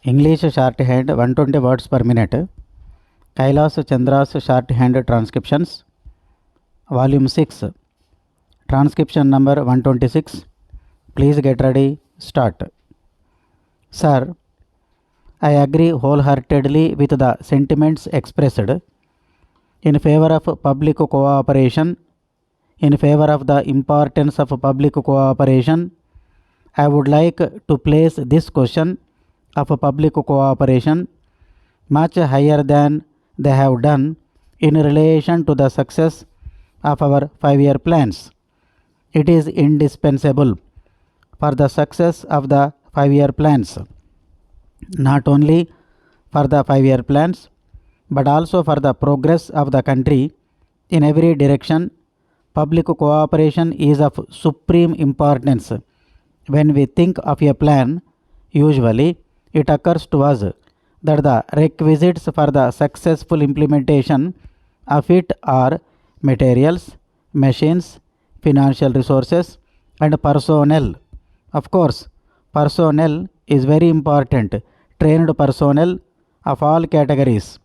English shorthand 120 words per minute. Kailas Chandra's shorthand transcriptions. Volume 6. Transcription number 126. Please get ready. Start. Sir, I agree wholeheartedly with the sentiments expressed in favor of public cooperation. In favor of the importance of public cooperation, I would like to place this question of public cooperation much higher than they have done in relation to the success of our 5-year plans. It is indispensable for the success of the 5-year plans, not only for the 5-year plans, but also for the progress of the country in every direction. Public cooperation is of supreme importance. When we think of a plan, usually it occurs to us that the requisites for the successful implementation of it are materials, machines, financial resources, and personnel. Of course, personnel is very important, trained personnel of all categories.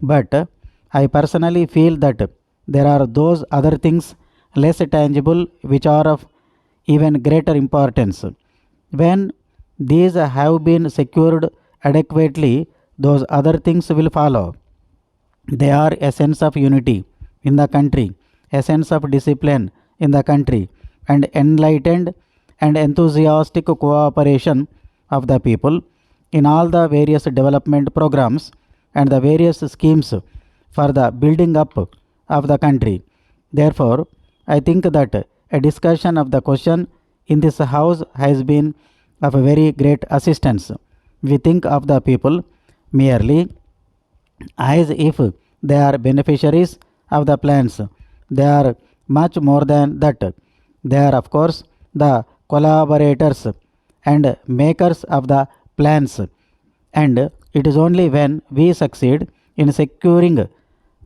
But I personally feel that there are those other things less tangible which are of even greater importance. When these have been secured adequately, those other things will follow. They are a sense of unity in the country, a sense of discipline in the country, and enlightened and enthusiastic cooperation of the people in all the various development programs and the various schemes for the building up of the country. Therefore, I think that a discussion of the question in this house has been of a very great assistance. We think of the people merely as if they are beneficiaries of the plans. They are much more than that. They are, of course, the collaborators and makers of the plans. And it is only when we succeed in securing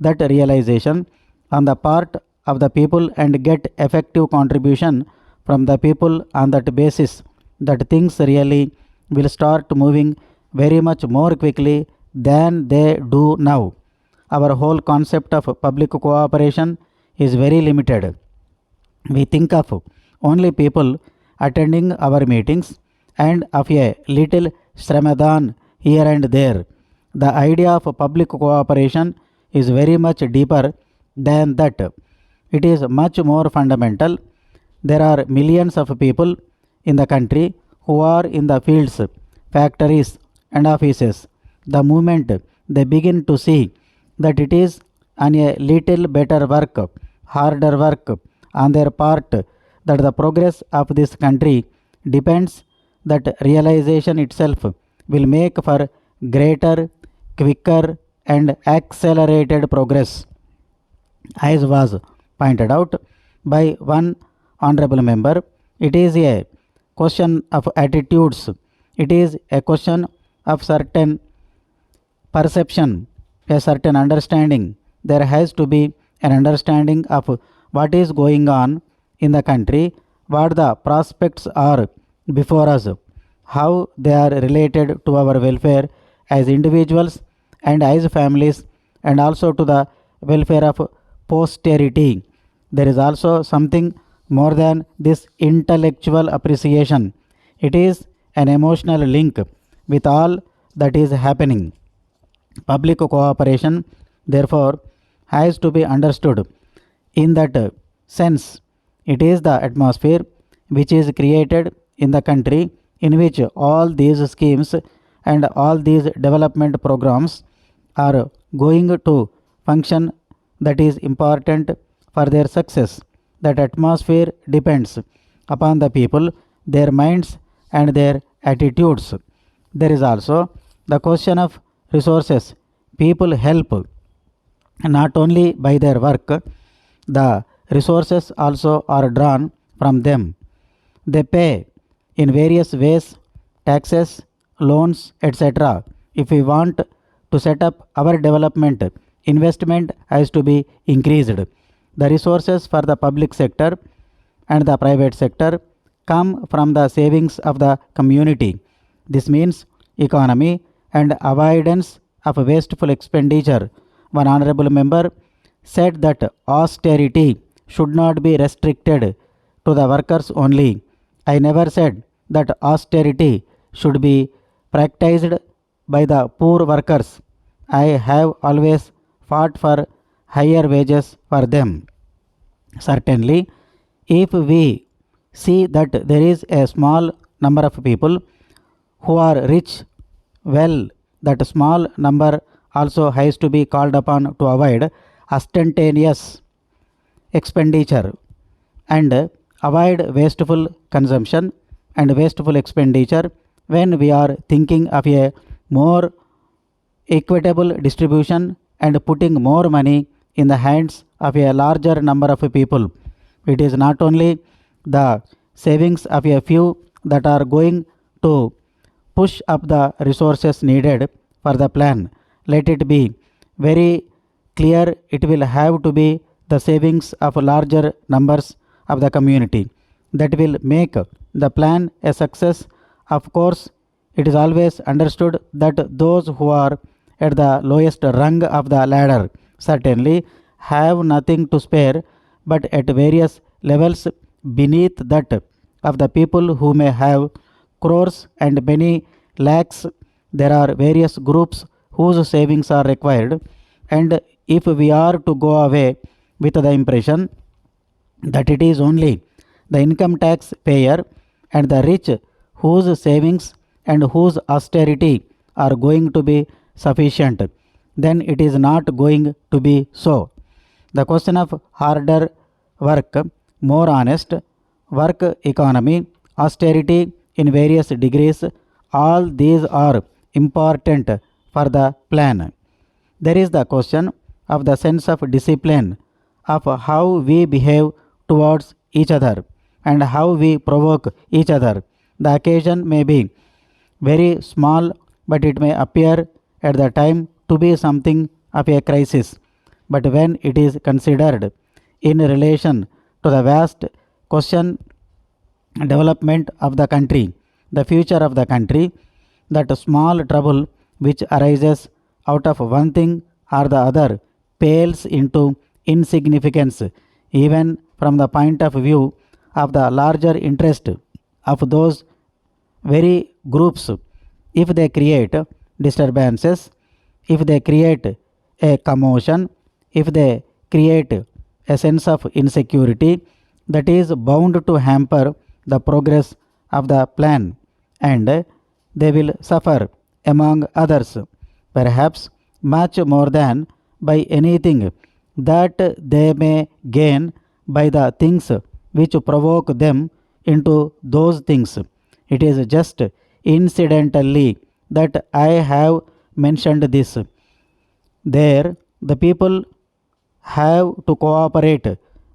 that realization on the part of the people and get effective contribution from the people on that basis that things really will start moving very much more quickly than they do now. Our whole concept of public cooperation is very limited. We think of only people attending our meetings and of a little Sramadan here and there. The idea of public cooperation is very much deeper than that. It is much more fundamental. There are millions of people in the country who are in the fields, factories, and offices. The moment they begin to see that it is on a little better work, harder work on their part that the progress of this country depends, that realization itself will make for greater, quicker, and accelerated progress. As was pointed out by one honorable member, it is a question of attitudes. It is a question of certain perception, a certain understanding. There has to be an understanding of what is going on in the country, what the prospects are before us, how they are related to our welfare as individuals and as families, and also to the welfare of posterity. There is also something more than this intellectual appreciation. It is an emotional link with all that is happening. Public cooperation, therefore, has to be understood in that sense. It is the atmosphere which is created in the country in which all these schemes and all these development programs are going to function, that is important for their success. That atmosphere depends upon the people, their minds, and their attitudes. There is also the question of resources. People help not only by their work, the resources also are drawn from them. They pay in various ways, taxes, loans, etc. If we want to set up our development, investment has to be increased. The resources for the public sector and the private sector come from the savings of the community. This means economy and avoidance of wasteful expenditure. One honorable member said that austerity should not be restricted to the workers only. I never said that austerity should be practiced by the poor workers. I have always fought for higher wages for them. Certainly, if we see that there is a small number of people who are rich, well, that small number also has to be called upon to avoid ostentatious expenditure and avoid wasteful consumption and wasteful expenditure when we are thinking of a more equitable distribution and putting more money in the hands of a larger number of people. It is not only the savings of a few that are going to push up the resources needed for the plan. Let it be very clear, it will have to be the savings of larger numbers of the community that will make the plan a success. Of course, it is always understood that those who are at the lowest rung of the ladder certainly have nothing to spare, but at various levels beneath that of the people who may have crores and many lakhs, there are various groups whose savings are required. And if we are to go away with the impression that it is only the income tax payer and the rich whose savings and whose austerity are going to be sufficient, then it is not going to be so. The question of harder work, more honest work economy, austerity in various degrees, all these are important for the plan. There is the question of the sense of discipline, of how we behave towards each other and how we provoke each other. The occasion may be very small, but it may appear at the time to be something of a crisis. But when it is considered in relation to the vast question development of the country, the future of the country, that small trouble which arises out of one thing or the other pales into insignificance, even from the point of view of the larger interest of those very groups. If they create disturbances, if they create a commotion, if they create a sense of insecurity, that is bound to hamper the progress of the plan, and they will suffer among others, perhaps much more than by anything that they may gain by the things which provoke them into those things. It is just incidentally that I have mentioned this. There, the people have to cooperate,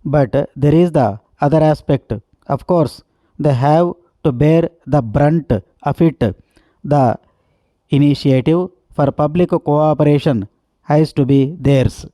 but there is the other aspect. Of course, they have to bear the brunt of it. The initiative for public cooperation has to be theirs.